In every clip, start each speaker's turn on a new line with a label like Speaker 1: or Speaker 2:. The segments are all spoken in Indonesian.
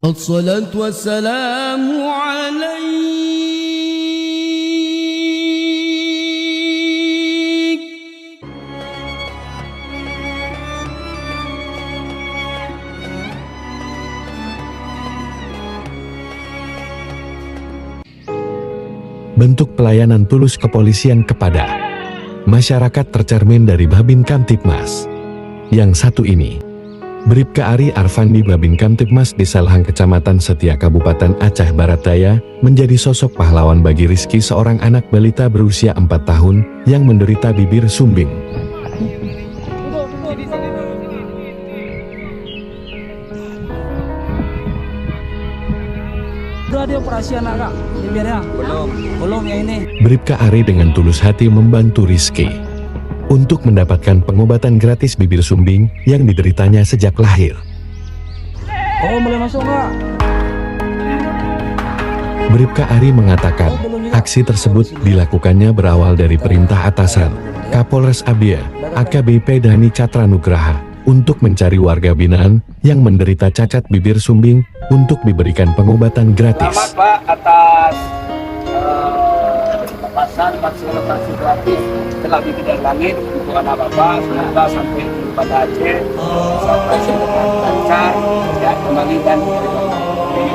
Speaker 1: الصلاة والسلام عليك.
Speaker 2: Bentuk pelayanan tulus kepolisian kepada masyarakat tercermin dari Babin Kamtibmas. Yang satu ini, Bribka Ari Arfandi Babin Kamtibmas Desa Lahang Kecamatan Setia Kabupaten Aceh Barat Daya, menjadi sosok pahlawan bagi Rizky, seorang anak balita berusia 4 tahun yang menderita bibir sumbing.
Speaker 3: Udah ada operasi anak kak, bibirnya? Belum ya ini.
Speaker 2: Bribka Ari dengan tulus hati membantu Rizky untuk mendapatkan pengobatan gratis bibir sumbing yang dideritanya sejak lahir.
Speaker 3: Oh, boleh masuk kak?
Speaker 2: Bribka Ari mengatakan, aksi tersebut dilakukannya berawal dari perintah atasan Kapolres Abia, AKBP Dhani Catra Nugraha, untuk mencari warga binaan yang menderita cacat bibir sumbing untuk diberikan pengobatan gratis.
Speaker 4: Selamat Pak atas lepasan vaksinasi gratis setelah bikin dari langit untuk anak Bapak. Semoga sampai pada Aceh sampai dengan lancar ya, kembali dan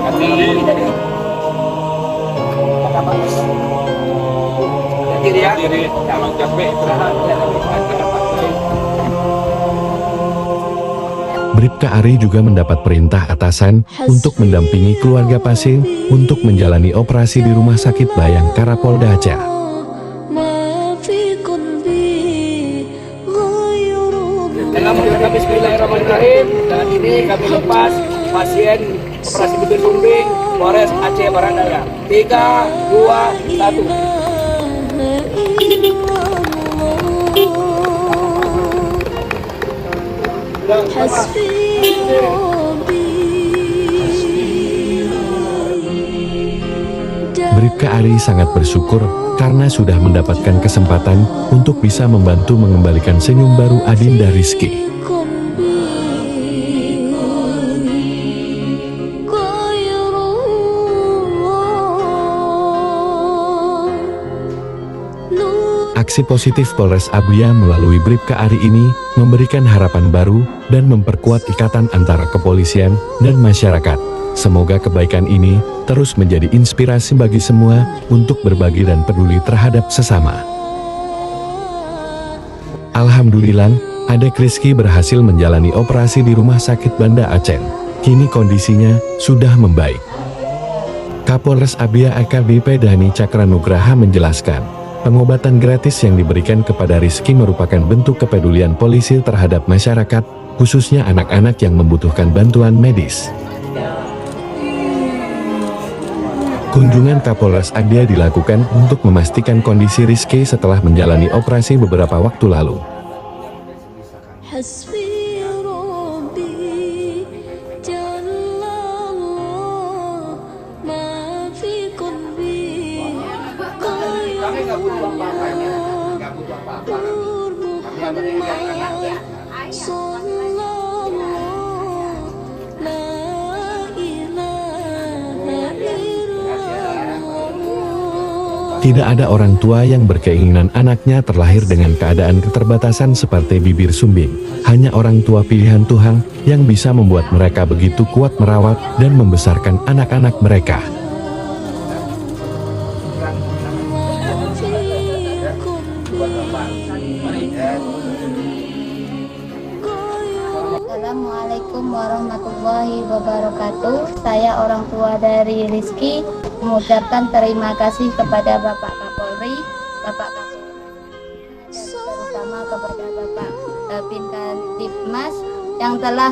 Speaker 4: kami dari diri ya, jangan capek istirahat ya.
Speaker 2: Bribka Ari juga mendapat perintah atasan untuk mendampingi keluarga pasien untuk menjalani operasi di Rumah Sakit Bayangkara Polda Aceh.
Speaker 4: Dalam kami bismillahirrahmanirrahim, dan ini kami lepas pasien operasi bibir sumbing Polres Aceh Barat Daya. 3, 2, 1.
Speaker 2: Bribka Ari sangat bersyukur karena sudah mendapatkan kesempatan untuk bisa membantu mengembalikan senyum baru Adinda Rizky. Aksi positif Polres Abia melalui Bribka Ari ini memberikan harapan baru dan memperkuat ikatan antara kepolisian dan masyarakat. Semoga kebaikan ini terus menjadi inspirasi bagi semua untuk berbagi dan peduli terhadap sesama. Alhamdulillah, Adek Rizky berhasil menjalani operasi di Rumah Sakit Banda Aceh. Kini kondisinya sudah membaik. Kapolres Abia AKBP Dhani Catra Nugraha menjelaskan, pengobatan gratis yang diberikan kepada Rizky merupakan bentuk kepedulian polisi terhadap masyarakat, khususnya anak-anak yang membutuhkan bantuan medis. Kunjungan Kapolres Abia dilakukan untuk memastikan kondisi Rizky setelah menjalani operasi beberapa waktu lalu. Tidak ada orang tua yang berkeinginan anaknya terlahir dengan keadaan keterbatasan seperti bibir sumbing. Hanya orang tua pilihan Tuhan yang bisa membuat mereka begitu kuat merawat dan membesarkan anak-anak mereka.
Speaker 5: Assalamualaikum warahmatullahi wabarakatuh. Saya orang tua dari Rizky mengucapkan terima kasih kepada Bapak Kapolri, Bapak Kapolri, terutama kepada Bapak Babin Kamtibmas yang telah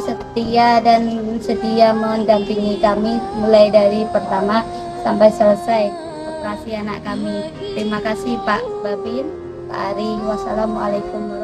Speaker 5: sedia mendampingi kami mulai dari pertama sampai selesai operasi anak kami. Terima kasih Pak Babin, Pak Ari. Wassalamualaikum.